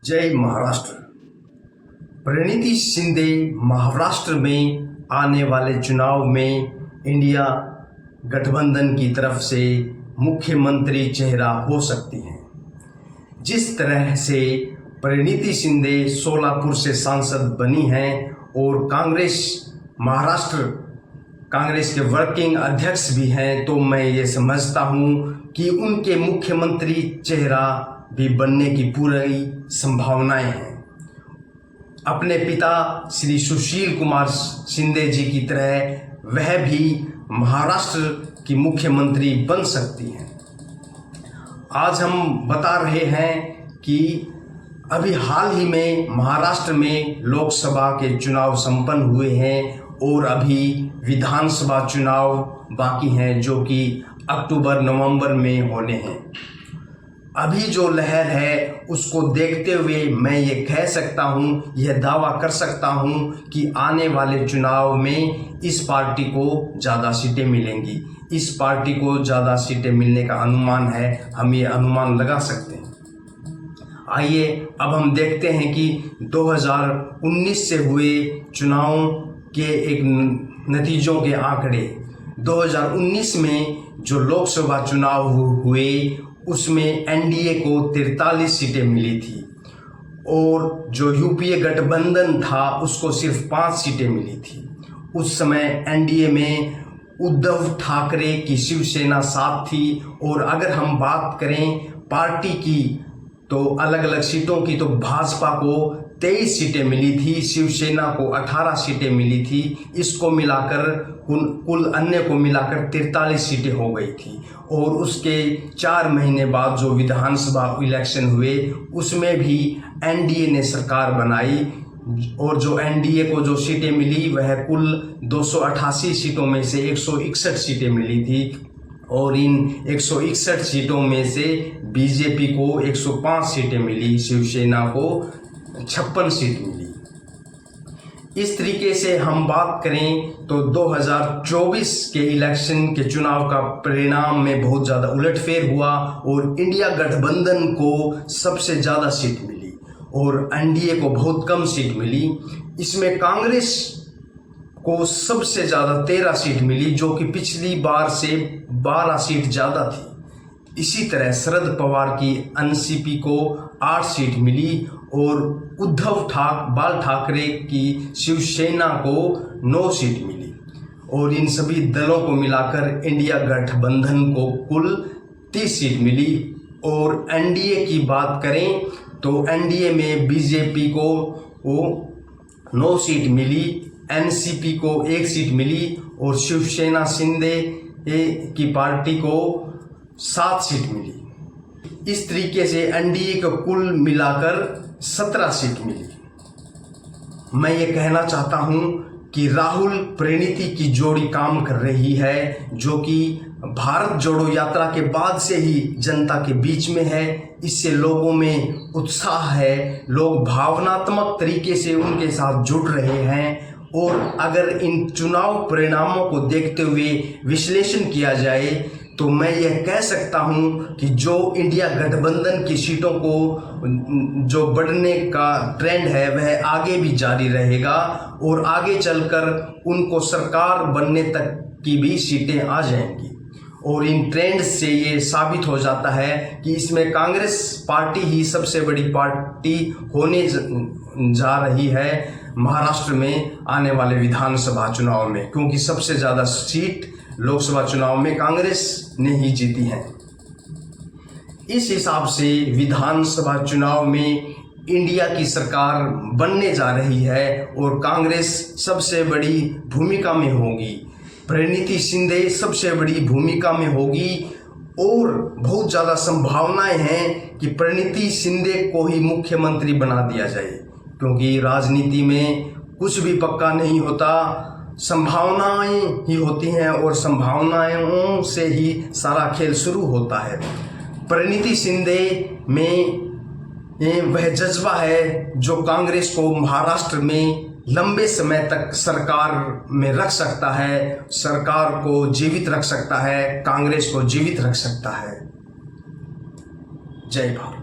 जय महाराष्ट्र। प्रणीति शिंदे महाराष्ट्र में आने वाले चुनाव में इंडिया गठबंधन की तरफ से मुख्यमंत्री चेहरा हो सकती हैं। जिस तरह से प्रणीति शिंदे सोलापुर से सांसद बनी हैं और महाराष्ट्र कांग्रेस के वर्किंग अध्यक्ष भी हैं, तो मैं ये समझता हूँ कि उनके मुख्यमंत्री चेहरा भी बनने की पूरी संभावनाएं हैं। अपने पिता श्री सुशील कुमार शिंदे जी की तरह वह भी महाराष्ट्र की मुख्यमंत्री बन सकती हैं। आज हम बता रहे हैं कि अभी हाल ही में महाराष्ट्र में लोकसभा के चुनाव संपन्न हुए हैं और अभी विधानसभा चुनाव बाकी हैं, जो कि अक्टूबर नवंबर में होने हैं। अभी जो लहर है उसको देखते हुए मैं ये कह सकता हूँ, यह दावा कर सकता हूँ कि आने वाले चुनाव में इस पार्टी को ज़्यादा सीटें मिलेंगी। इस पार्टी को ज़्यादा सीटें मिलने का अनुमान है, हम ये अनुमान लगा सकते हैं। आइए अब हम देखते हैं कि 2019 से हुए चुनावों के एक नतीजों के आंकड़े। 2019 में जो लोकसभा चुनाव हुए उसमें एनडीए को 43 सीटें मिली थी और जो यूपीए गठबंधन था उसको सिर्फ 5 सीटें मिली थी। उस समय एनडीए में उद्धव ठाकरे की शिवसेना साथ थी। और अगर हम बात करें पार्टी की तो अलग अलग सीटों की, तो भाजपा को 23 सीटें मिली थी, शिवसेना को 18 सीटें मिली थी। इसको मिलाकर कुल अन्य को मिलाकर 43 सीटें हो गई थी। और उसके 4 महीने बाद जो विधानसभा इलेक्शन हुए उसमें भी एनडीए ने सरकार बनाई और जो एनडीए को जो सीटें मिली वह कुल 288 सीटों में से 161 सीटें मिली थी। और इन 161 सीटों में से बीजेपी को 105 सीटें मिली, शिवसेना को 56 सीट मिली। इस तरीके से हम बात करें तो 2024 के इलेक्शन के चुनाव का परिणाम में बहुत ज़्यादा उलटफेर हुआ और इंडिया गठबंधन को सबसे ज़्यादा सीट मिली और एनडीए को बहुत कम सीट मिली। इसमें कांग्रेस को सबसे ज़्यादा 13 सीट मिली, जो कि पिछली बार से 12 सीट ज़्यादा थी। इसी तरह शरद पवार की एनसीपी को 8 सीट मिली और बाल ठाकरे की शिवसेना को 9 सीट मिली। और इन सभी दलों को मिलाकर इंडिया गठबंधन को कुल 30 सीट मिली। और एनडीए की बात करें तो एनडीए में बीजेपी को 9 सीट मिली, एनसीपी को 1 सीट मिली और शिवसेना शिंदे की पार्टी को 7 सीट मिली। इस तरीके से एनडीए को कुल मिलाकर 17 सीट मिली। मैं ये कहना चाहता हूँ कि राहुल प्रणीति की जोड़ी काम कर रही है, जो कि भारत जोड़ो यात्रा के बाद से ही जनता के बीच में है। इससे लोगों में उत्साह है, लोग भावनात्मक तरीके से उनके साथ जुड़ रहे हैं। और अगर इन चुनाव परिणामों को देखते हुए विश्लेषण किया जाए तो मैं यह कह सकता हूं कि जो इंडिया गठबंधन की सीटों को जो बढ़ने का ट्रेंड है वह आगे भी जारी रहेगा और आगे चलकर उनको सरकार बनने तक की भी सीटें आ जाएंगी। और इन ट्रेंड से ये साबित हो जाता है कि इसमें कांग्रेस पार्टी ही सबसे बड़ी पार्टी होने जा रही है महाराष्ट्र में आने वाले विधानसभा चुनाव में, क्योंकि सबसे ज़्यादा सीट लोकसभा चुनाव में कांग्रेस ने ही जीती हैं। इस हिसाब से विधानसभा चुनाव में इंडिया की सरकार बनने जा रही है और कांग्रेस सबसे बड़ी भूमिका में होगी, प्रणीति शिंदे सबसे बड़ी भूमिका में होगी। और बहुत ज़्यादा संभावनाएं हैं कि प्रणीति शिंदे को ही मुख्यमंत्री बना दिया जाए, क्योंकि राजनीति में कुछ भी पक्का नहीं होता, संभावनाएं ही होती हैं और संभावनाओं से ही सारा खेल शुरू होता है। प्रणीति शिंदे में वह जज्बा है जो कांग्रेस को महाराष्ट्र में लंबे समय तक सरकार में रख सकता है, सरकार को जीवित रख सकता है, कांग्रेस को जीवित रख सकता है। जय भारत।